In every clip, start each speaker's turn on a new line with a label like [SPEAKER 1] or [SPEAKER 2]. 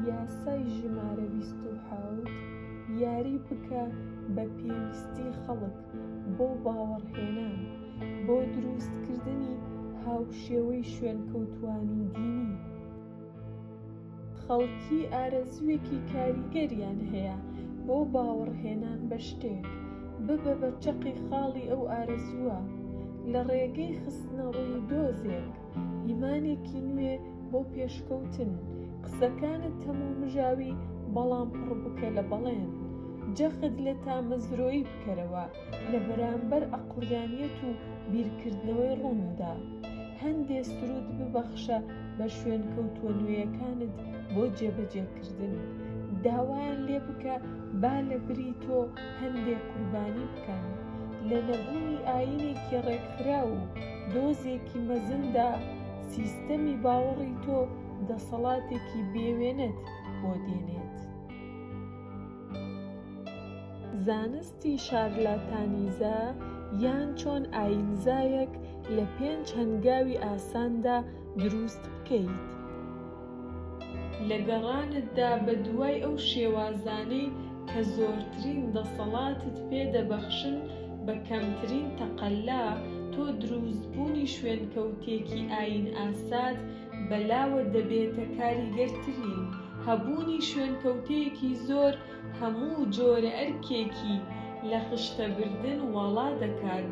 [SPEAKER 1] یاسای ژمارە 27 یاری بکە بە پێویستی خەڵک بۆ باوەڕهێنان بۆ دروستکردنی هاوشێوەی شوێنکەوتووانی دینی. خەڵکی ئارەزوویەکی کاریگەریان هەیە بۆ باوەڕهێنان بە شتێک، ببە بە چەقی خاڵی ئەو ئارەزووە، لە ڕێگەی خستنە ڕووی دۆزێک، ئیمانێکی نوێ بۆ پێشکەوتن. قسەکانت هەموو مژاوی بەڵام پڕ بکە لە بەڵێن، جەخت لە تامەزرۆیی بکەرەوە لە بەرامبەر عەقڵیانیەت و بیرکردنەوەی ڕووندا. هەندێ سرود ببەخشە بە شوێنکەوتووە نوێیەکانت بۆ جێبەجێکردن. داوایان لێ بکە با لە بری تۆ هەندێک قوربانی بکەن. لە نەبوونی ئایینێکی ڕێکخراو و دۆزێکی مەزندا سیستەمی باوەڕی تۆ دەسەڵاتێکی بێوێنەت بۆ دێنێت. زانستی شارلاتانیزە یان چۆن ئاینزایەک لە 5 هەنگاوی ئاساندا دروست بکەیت. لە گەڕانتدا بە دوای ئەو شێوازانەی کە زۆرترین دەسەڵاتت پێدەبەخشن بە کەمترین تەقەلا، تۆ دروستبوونی شوێنکەوتێکی ئاین ئاسات بەلاوە دەبێتە کاریگەرترین. هەبوونی شوێنکەوتەیەکی زۆر هەموو جۆرە ئەرکێکی لە خشتەبردن وەڵا دەکات.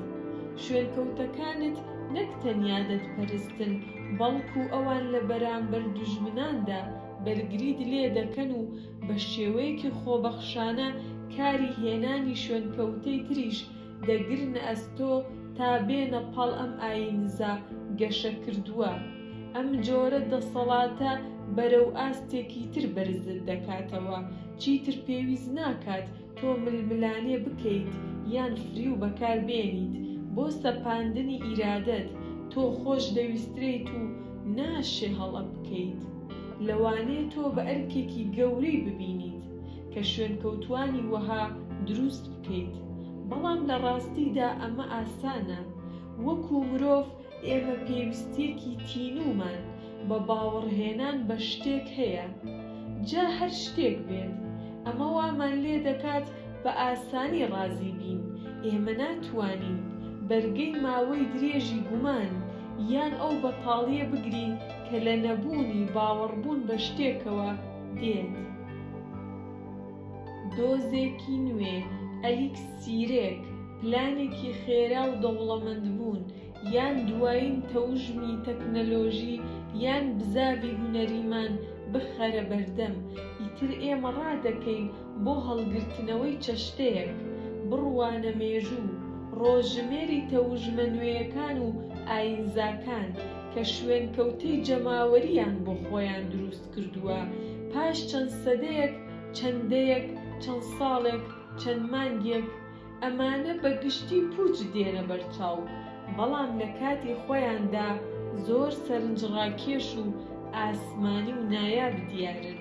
[SPEAKER 1] شوێنکەوتەکانت نەک تەنیا دەتپەرستن، بەڵکو ئەوان لە بەرامبەر دوژمناندا بەرگریت لێ دەکەن و بە شێوەیەکی خۆبەخشانە کاری هێنانی شوێنکەوتەی تریش دەگرنە ئەستۆ تا بێنە پاڵ ئەم ئاینزە گەشە کردووە. ئەم جۆرە دەسەڵاتە بەرەو ئاستێکی تر بەرزت دەکاتەوە. چیتر پێویست ناکات تۆ ململانێ بکەیت یان فریو بەکاربێنیت بۆ سەپاندنی ئیرادەت. تۆ خۆش دەویستریت و ناشێ هەڵە بکەیت. لەوانەیە تۆ بە ئەرکێکی گەورەی ببینیت کە شوێنکەوتوانی وەها دروست بکەیت، بەڵام لە ڕاستیدا ئەمە ئاسانە. وەکو مرۆڤ ئێمە پێویستیەکی تینومان بە باوەڕهێنان بە شتێک هەیە، جا هەر شتێک بێت. ئەمە وامان لێ دەکات بە ئاسانی ڕازی بین. ئێمە ناتوانین بەرگەی ماوەی درێژی گومان یان ئەو بەتاڵیە بگرین کە لە نەبوونی باوەڕبوون بە شتێکەوە دێت. دۆزێکی نوێ، ئەلیکسیرێک، پلانێکی خێرا و دەوڵەمەندبوون، یان دوایین تەوژمی تەکنەلۆژی یان بزاوی هونەریمان بخەرە بەردەم. ئیتر ئێمە ڕادەکەین بۆ هەڵگرتنەوەی چەشتەیەک بڕوانە مێژوو، ڕۆژمێری تەوژمە نوێیەکان و ئاینزاکان کە شوێنکەوتەی جەماوەریان بۆ خۆیان دروست کردووە. پاش چەند سەدەیەک، چەندەیەک، چەند ساڵێک، چەند مانگێک، ئەمانە بە گشتی پوچ دێنە بەرچاو، بەڵام لە کاتی خۆیاندا زۆر سەرنجڕاکێش و ئاسمانی و نایاب دیارن.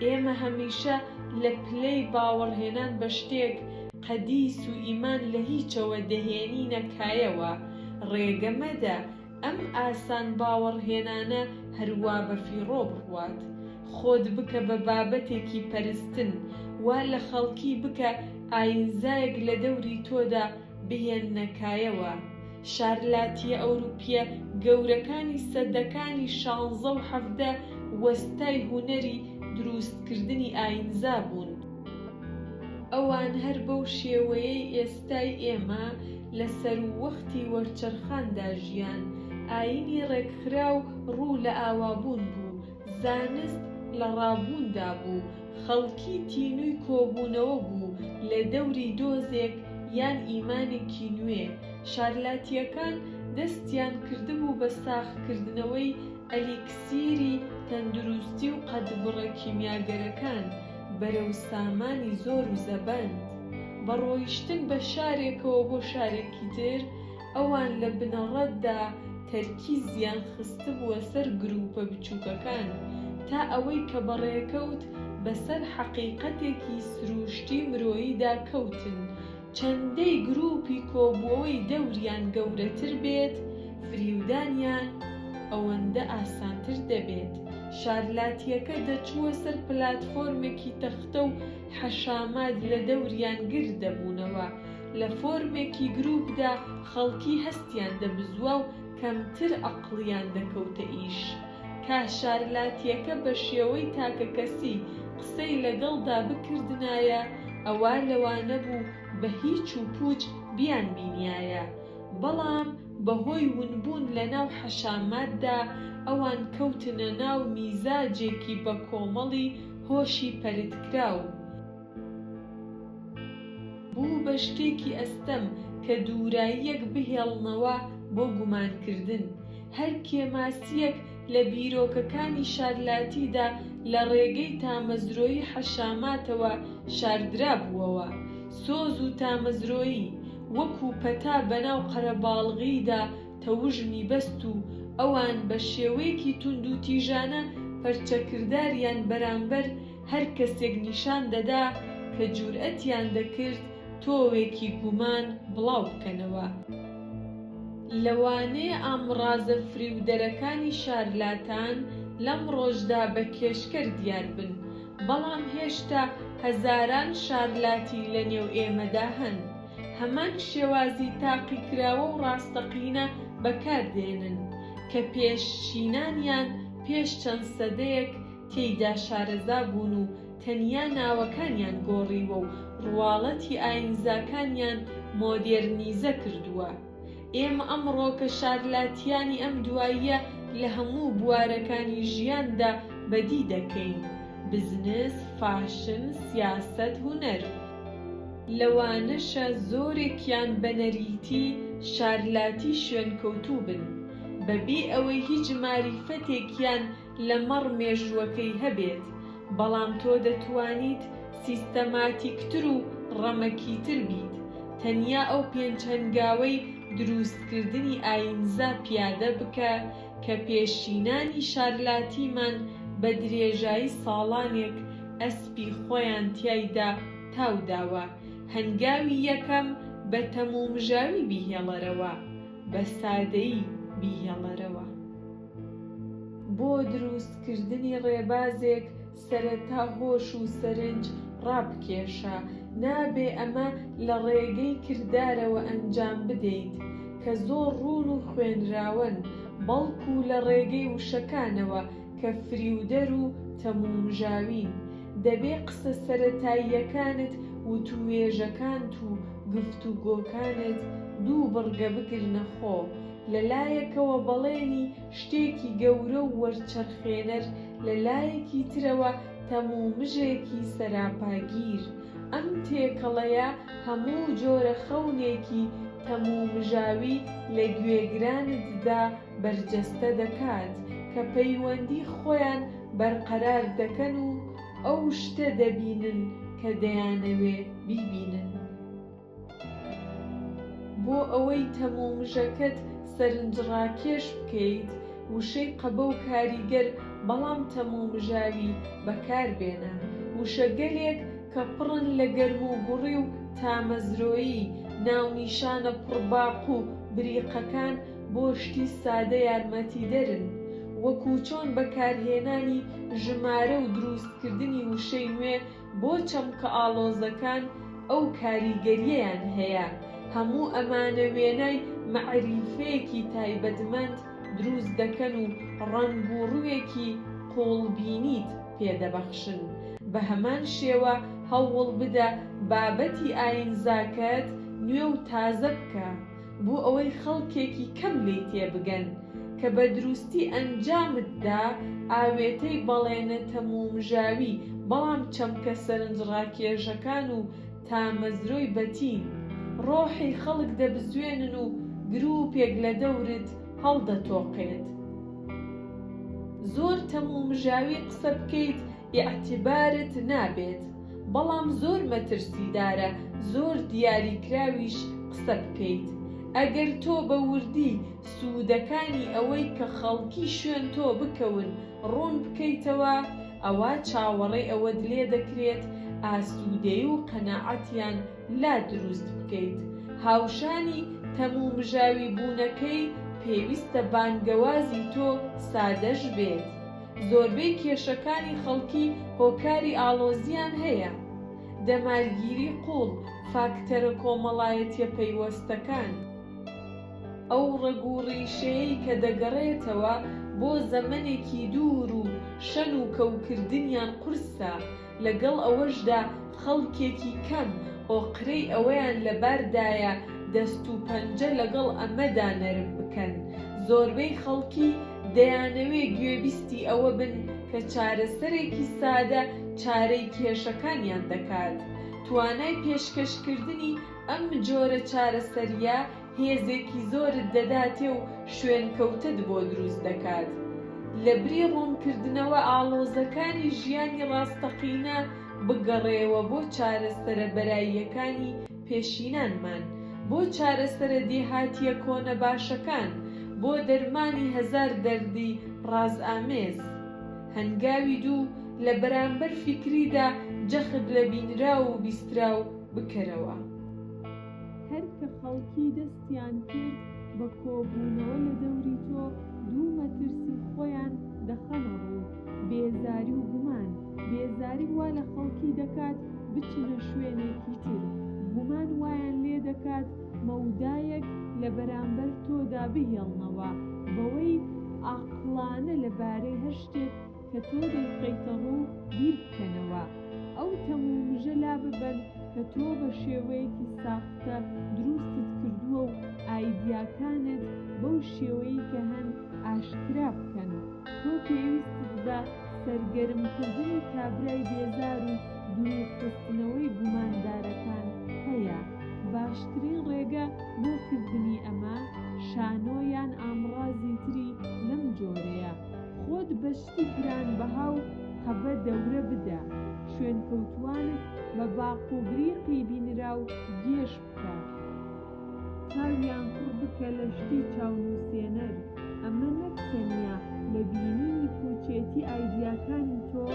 [SPEAKER 1] ئێمە هەمیشە لە پلەی باوەڕهێنان بە شتێک قەدیس و ئیمان لە هیچەوە دەهێنینە کایەوە. ڕێگەمەدە ئەم ئاسان باوەڕهێنانە هەروە بەفیڕۆ بڕوات. خۆت بکە بە بابەتێکی پەرستن، وا لە خەڵکی بکە ئاینزایەک لە دەوری تۆدا بهێننە کایەوە. شارلاتیە ئەوروپیە گەورەکانی سەدەکانی 16 و 17 وەستای هونەری دروستکردنی ئاینزا بوون. ئەوان هەر بەو شێوەیەی ئێستای ئێمە لە سەرووەختی وەرچەرخاندا ژیان. ئاینی ڕێکخراو ڕوو لە ئاوابوون بوو، زانست لە ڕابووندا بوو، خەڵکی تینووی کۆبوونەوە بوو لە دەوری دۆزێک یان ئیمانێکی نوێ. شارلاتیەکان دەستیان کردبوو بە ساختکردنەوەی ئەلیکسیری تەندروستی و قەدبڕە کیمیاگەرەکان بەرەو سامانی زۆر و زەبەند. بە ڕۆیشتن بە شارێکەوە بۆ شارێکی تر، ئەوان لە بنەڕەتدا تەرکیزیان خستبووە سەر گروپە بچووکەکان تا ئەوەی کە بەڕێکەوت بەسەر حەقیقەتێکی سروشتی مرۆییدا کەوتن. چەندەی گروپی کۆبووەوەی دەوریان گەورەتر بێت، فریودانیان ئەوەندە ئاسانتر دەبێت. شارلاتیەکە دەچووە سەر پلاتفۆرمێکی تەختە و حەشامات لە دەوریان گرد دەبوونەوە. لە فۆرمێکی گروپدا خەڵکی هەستیان دەبزووە و کەمتر عەقڵیان دەکەوتە ئیش. کا شارلاتیەکە بە شێوەی تاکە کەسی قسەی لەگەڵدا بکردنایە، ئەوا لەوانە بوو بە هیچ و پوچ بیان بینایە. بەڵام بەهۆی ونبوون لە ناو حەشاماتدا ئەوان کەوتنە ناو میزاجێکی بە کۆمەڵی هۆشی پەرتکراو. بوو بە شتێکی ئەستەم کە دووراییەک بهێڵنەوە بۆ گومانکردن. هەر کێماسیەک لە بیرۆکەکانی شارلاتیدا لە ڕێگەی تامەزرۆیی حەشاماتەوە شاردرا بووەوە. سۆز و تامەزرۆیی وەکو پەتا بەناو قەرەباڵغیدا تەوژمی بەست و ئەوان بە شێوەیەکی توند و تیژانە پەرچەکرداریان بەرامبەر هەر کەسێک نیشان دەدا کە جورئەتیان دەکرد تۆوێکی گومان بڵاو بکەنەوە. لەوانەیە ئامڕازە فریودەرەکانی شارلاتان لەم ڕۆژدا بە کێشکەر دیار بن، بەڵام هێشتا هەزاران شارلاتی لە نێو ئێمەدا هەن. هەمان شێوازی تاقیکراوە و ڕاستەقینە بەکاردێنن کە پێشچینانیان پێش چەند سەدەیەک تێیدا شارەزا بوون و تەنیا ناوەکانیان گۆڕیوە و ڕواڵەتی ئاینزاکانیان مۆدێرنیزە کردووە. ئێمە ئەمڕۆ کە شارلاتیانی ئەم دواییە لە هەموو بوارەکانی ژیاندا بەدی دەکەین: بزنس، فاشن، سیاسەت، هونەر. لەوانەشە زۆرێکیان بەنەریتی شارلاتی شوێنکەوتوو بن، بەبێ ئەوەی هیچ ماریفەتێکیان لەمەڕ مێژووەکەی هەبێت. بەڵام تۆ دەتوانیت سیستەماتیکتر و ڕەمەکیتر بیت. تەنیا ئەو پێنج هەنگاوەی دروستکردنی ئاینزا پیادە بکە کە پێشینانی شارلاتیمان بە درێژایی ساڵانێک ئەسپی خۆیان تیایدا تاوداوە. هەنگاوی یەکەم بە تەمومژاوی بیهێڵەرەوە، بە سادەیی بیهێڵەرەوە. بۆ دروستکردنی ڕێبازێک سەرەتا هۆش و سەرنج ڕابکێشە. نابێ ئەمە لە ڕێگەی کردارەوە ئەنجام بدەیت کە زۆر ڕوون و خوێنراون، بەڵکو لە ڕێگەی وشەکانەوە کە فریودەر و تەمومژاوین. دەبێ قسە سەرەتاییەکانت وتوێژەکانت و گفتوگۆکانت دوو بڕگە بگرنە خۆ، لەلایەکەوە بەڵێنی شتێکی گەورە و وەرچەرخێنەر، لەلایەکی ترەوە تەمومژێکی سەراپاگیر. ئەم تێکەڵەیە هەموو جۆرە خەونێکی تەمومژاوی لە گوێگرانتدا بەرجەستە دەکات کە پەیوەندی خۆیان بەرقەرار دەکەن و ئەو شتە دەبینن کە دەیانەوێ بیبینن. بۆ ئەوەی تەمومژەکەت سەرنجڕاکێش بکەیت، وشەی قەبە و کاریگەر بەڵام تەمومژاوی بەکاربێنە. وشەگەلێک کە پڕن لە گەرم و گوڕی و تامەزرۆیی، ناونیشانە پڕباق و بریقەکان بۆ شتی سادە یارمەتیدەرن، وەکو چۆن بەکارهێنانی ژمارە و دروستکردنی وشەی نوێ بۆ چەمکە ئاڵۆزەکان ئەو کاریگەریەیان هەیە. هەموو ئەمانە وێنەی مەعریفەیەکی تایبەتمەند دروست دەکەن و ڕەنگ و ڕوویەکی قوڵبینیت پێدەبەخشن. بە هەمان شێوە هەوڵ بدە بابەتی ئاینزاکەت نوێ و تازە بکە بۆ ئەوەی خەڵکێکی کەم لێی تێبگەن کە بە دروستی ئەنجامتدا ئاوێتەی بەڵێنە تەمومژاوی بەڵام چەمکە سەرنجڕاکێشەکان و تامەزرۆی بەتین ڕۆحی خەڵک دەبزوێنن و گروپێک لە دەورت هەڵدەتۆقێت. زۆر تەمومژاوی قسە بکەیت ئیعتیبارت نابێت، بەڵام زۆر مەترسیدارە زۆر دیاریکراویش قسە بکەیت. ئەگەر تۆ بە وردی سوودەکانی ئەوەی کە خەڵکی شوێن تۆ بکەون ڕوون بکەیتەوە، ئەوە چاوەڕێی ئەوەت لێ دەکرێت ئاسوودەیی و قەناعەتیان لا دروست بکەیت. هاوشانی تەمومژاوی بوونەکەی پێویستە بانگەوازی تۆ سادەش بێت. زۆربەی کێشەکانی خەڵکی هۆکاری ئاڵۆزیان هەیە. دەمالگیری قوڵ، فاکتەرە کۆمەڵایەتیە پەیوەستەکان، ئەو ڕێگوڕیشەیەی کە دەگەڕێتەوە بۆ زەمەنێکی دوور و شەن و کەوکردنیان قورسە، لەگەڵ ئەوەشدا خەڵکێکی کەم هۆقرەی ئەوەیان لەباردایە دەست و پەنجە لەگەڵ ئەمەدا نەرم بکەن. زۆربەی خەڵکی دەیانەوێ گوێبیستی ئەوە بن کە چارەسەرێکی سادە چارەی کێشەکانیان دەکات. توانای پێشکەشکردنی ئەم جۆرە چارەسەریە هێزێکی زۆرت دەداتێ و شوێنکەوتت بۆ دروست دەکات. لە بری ڕوونکردنەوە ئاڵۆزەکانی ژیانی ڕاستەقینە بگەڕێەوە بۆ چارەسەرە بەراییەکانی پێشینانمان، بۆ چارەسەرە دێهاتیە کۆنە باشەکان، بۆ دەرمانی هەزار دەردی ڕازئامێز. هەنگاوی دوو لە بەرامبەر فیکریدا جەخت لە بینرا و بیستراو بکەرەوە. هەر کە خەڵکی دەستیان کرد بە کۆبوونەوە لە دەوری تۆ، دوو مەترسی خۆیان دەخەنە ڕوو: بێزاری و گومان. بێزاری وا لە خەڵکی دەکات بچنە شوێنێکی تر، گومان وایان لێ دەکات مەودایەک لە بەرامبەر تۆدا بهێڵنەوە، بەوەی عاقڵانە لەبارەی هەر شتێک کە تۆ دەیخەیتە ڕوو بیر بکەنەوە. ئەو تەمومژە لا ببەن کە تۆ بە شێوەیەکی ساختە دروستت کردووە و ئایدیاکانت بەو شێوەیە کە هەن ئاشکرا بکەن. تۆ پێویستت بە سەرگەرمکردنی کابرای بێزار و دوورخستنەوەی گوماندارەکان هەیە. باشترین ڕێگە بۆ کردنی ئەمە شانۆیان ئامڕازی تری لەم جۆرەیە: خۆت بەشتی گرانبەها و قەبە دەورە بدە، شوێنکەوتوانت بە باقوگریقی بینرا و گێش بکە، تاویان پڕ بکە لە شتی چاونووسێنەر. ئەمە نەک تەنیا لە بینینی پوچێتی ئایدیاکانی تۆ،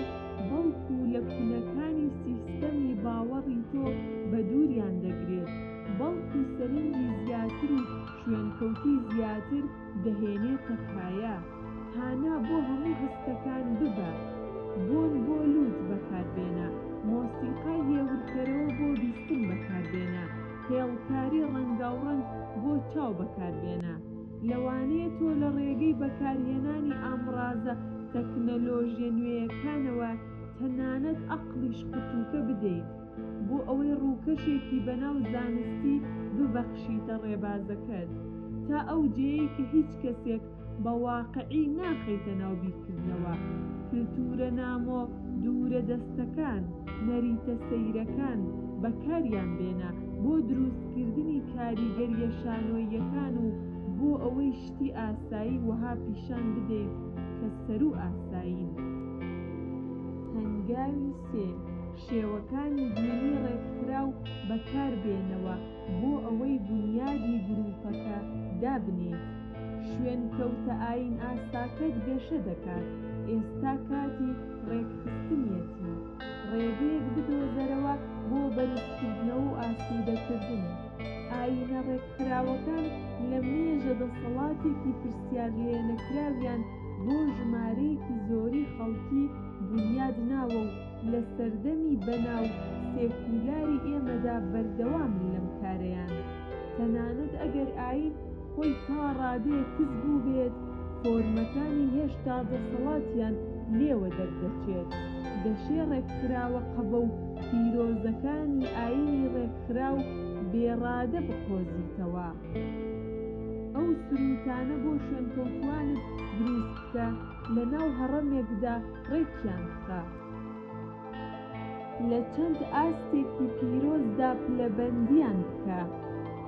[SPEAKER 1] بەڵکو لە کونەکانی سیستەمی باوەڕی تۆ بە دووریان دەگرێت، بەڵکو سەرنجی زیاتر و شوێنکەوتی زیاتر دەهێنێتە پایە. هانا بۆ هەموو هەستەکان ببە، بۆن بۆ لووت بەکاربێنە، مۆسیقای هێورکەرەوە بۆ بیستن بەکاربێنە، هێڵکاری ڕەنگاوڕەنگ بۆ چاو بەکاربێنە. لەوانەیە تۆ لە ڕێگەی بەکارهێنانی ئامڕازە تەکنەلۆژیە نوێیەکانەوە تەنانەت عەقڵیش قوتووکە بدەیت بۆ ئەوەی ڕووکەشێکی بەناو زانستی ببەخشیتە ڕێبازەکەت، تا ئەو جێیەی کە هیچ کەسێک بە واقعی ناخەیتە ناو بیرکردنەوە. کلتورە نامۆ دوورە دەستەکان، نەریتە سەیرەکان بەکاریان بێنە بۆ دروستکردنی کاریگەریە شانۆییەکان و بۆ ئەوەی شتی ئاسایی وەها پیشان بدەیت کە سەر و ئاسایین. هەنگاوی سێ: شێوەکانی دینی ڕێکخراو بەکاربێنەوە بۆ ئەوەی بنیادی گروپەکە دابنێت. شوێنکەوتە ئاین ئاستاکەت گەشە دەکات. ئێستا کاتی ڕێکخستنیەتی. ڕێگەیەک بدۆزەرەوە بۆ بەرزکردنەوە و ئاسوودەکردن. ئاینە ڕێکخراوەکان لە مێژە دەسەڵاتێکی پرسیار لێنەکراویان بۆ ژمارەیەکی زۆری خەڵکی بنیاد ناوە و لە سەردەمی بەناو سێکولاری ئێمەدا بەردەوامن لەم کارەیان. تەنانەت ئەگەر ئاین خۆی تا ڕادەیە کەس بوو بێت، فۆرمەکانی هێشتا دەسەڵاتیان لێوە دەردەچێت. دەشێ ڕێکخراوە قەبە و پیرۆزەکانی ئاینی ڕێکخراو بێڕادە بقۆزیتەوە. ئەو سروتانە بۆ شوێنکەوتوانت دروست بکە، لە ناو هەڕەمێکدا ڕێکیان بکە. لە چەند ئاستێکی پیرۆزدا پلەبەندیان بکە.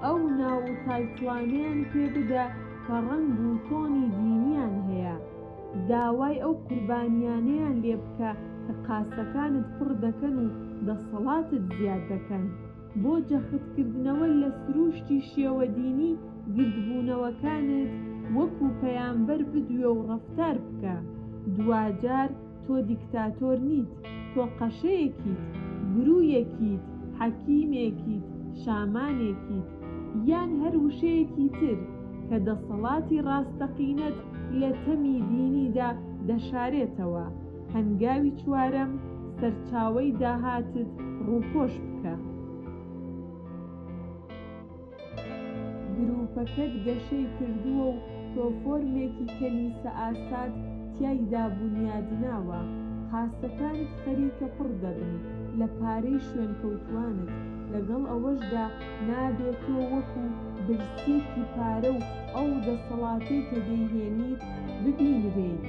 [SPEAKER 1] ئەو ناو و تایتڵانەیان پێ بدە کە ڕەنگ و تۆنی دینیان هەیە. داوای ئەو قوربانیانەیان لێ بکە کە قاسەکانت پڕ دەکەن و دەسەڵاتت زیاد دەکەن. بۆ جەختکردنەوە لە سروشتی شێوە دینی گردبوونەوەکانت وەکو پەیامبەر بدوێ و ڕەفتار بکە. دوجار تۆ دیکتاتۆر نیت، تۆ قەشەیەکیت، گروویەکیت، حەکیمێکیت، شامانێکیت، یان هەر وشەیەکی تر کە دەسەڵاتی ڕاستەقینەت لە تەمی دینیدا دەشارێتەوە. هەنگاوی چوارەم، سەرچاوەی داهاتت ڕووپۆش بکە. گرووپەکەت گەشەی کردووە و تۆ فۆرمێکی کەنیسە ئاسات تیایدا بونیادناوە. قاسەکانت خەریکە پڕ دەبن لە پارەی شوێنکەوتوانت، لەگەڵ ئەوەشدا نابێتۆ وەکو برسێکی پارە و ئەو دەسەڵاتەی کە دەیهێنیت ببینرێیت.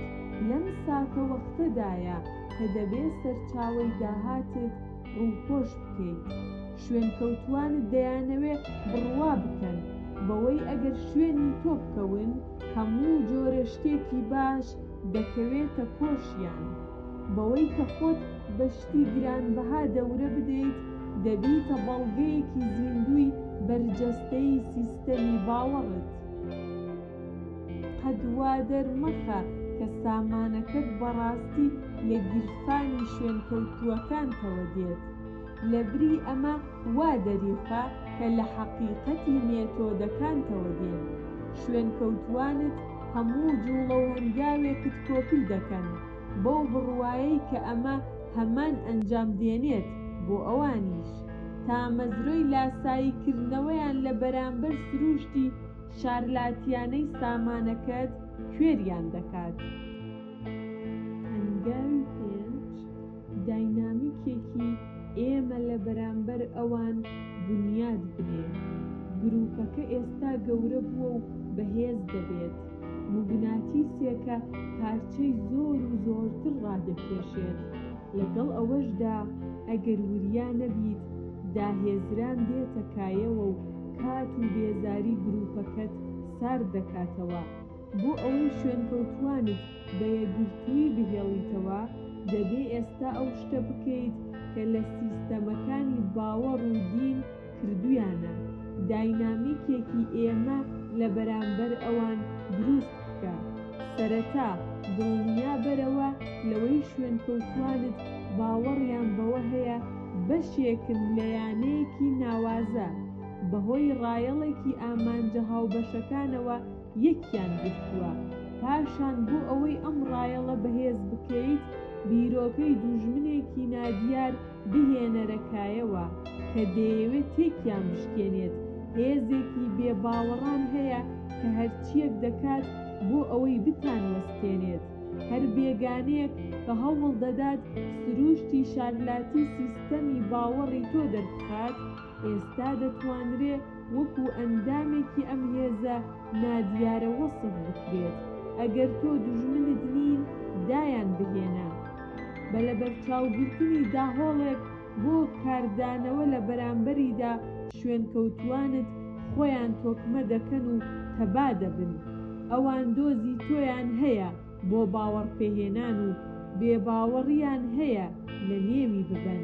[SPEAKER 1] لەم ساتە وەختەدایە کە دەبێت سەرچاوەی داهاتت ڕووپۆش بکەیت. شوێنکەوتوانت دەیانەوێت بڕوا بکەن بەوەی ئەگەر شوێنی تۆ بکەون، هەموو جۆرە شتێکی باش دەکەوێتە کۆشیان. بەوەی کە خۆت بە شتی گرانبەها دەورە بدەیت، دەبیتە بەڵگەیەکی زیندووی بەرجەستەی سیستەمی باوەڕت. قەت وا دەرمەخە کە سامانەکەت بەڕاستی لە گیرفانی شوێنکەوتووەکانتەوە دێت. لەبری ئەمە وا دەریخە کە لە حەقیقەتی مێتۆدەکانتەوە دێن. شوێنکەوتوانت هەموو جوڵە و هەنگاوێکت کۆپی دەکەن بەو بڕوایەی کە ئەمە هەمان ئەنجام دێنێت بۆ ئەوانیش، تا مەزرۆی لاساییکردنەوەیان لە بەرامبەر سروشتی شارلاتیانەی سامانەکەت کوێریان دەکات. هەنگاوی پێنج، داینامیکێکی ئێمە لە بەرامبەر ئەوان بنیاد بنێ. گرووپەکە ئێستا گەورە بووە و بەهێز دەبێت. موگناتیسێکە پارچەی زۆر و زۆرتر ڕادەکێشێت. لەگەڵ ئەوەشدا ئەگەر وریا نەبیت، داهێزران دێتە کایەوە و کات و بێزاری گرووپەکەت سارد دەکاتەوە. بۆ ئەوەی شوێنکەوتوانت بە یەکگرتووی بهێڵیتەوە، دەبێ ئێستا ئەو شتە بکەیت کە لە سیستەمەکانی باوەڕ و دین کردویانە. داینامیکێکی ئێمە لە بەرامبەر ئەوان دروست بکە. سەرەتا دڵنیا بەرەوە لەوەی شوێنکەوتوانت باوەڕیان بەوە هەیە بەشێکن لە یانەیەکی ناوازە، بەهۆی ڕایەڵێکی ئامانجە هاوبەشەکانەوە یەکیان گرتووە. پاشان بۆ ئەوەی ئەم ڕایەڵە بەهێز بکەیت، بیرۆکەی دوژمنێکی نادیار بهێنەرەکایەوە کە دەیەوێت تێکیان بشکێنێت. هێزێکی بێباوەڕان هەیە کە هەرچیەک دەکات بۆ ئەوەی بتانوەستێنێت. هەر بێگانەیەک کە هەوڵ دەدات سروشتی شارلاتی سیستەمی باوەڕی تۆ دەربخات، ئێستا دەتوانرێت وەکو ئەندامێکی ئەم هێزە نادیارە وەسف بکرێت. ئەگەر تۆ دوژمنت نین، دایان بهێنە. بە لەبەرچاوگرتنی داهۆڵێک بۆ کاردانەوە لە بەرامبەریدا، شوێنکەوتوانت خۆیان تۆکمە دەکەن و تەبا دەبن. ئەوان دۆزی تۆیان هەیە بۆ باوەڕپێهێنان و بێباوەڕیان هەیە لە نێوی ببەن.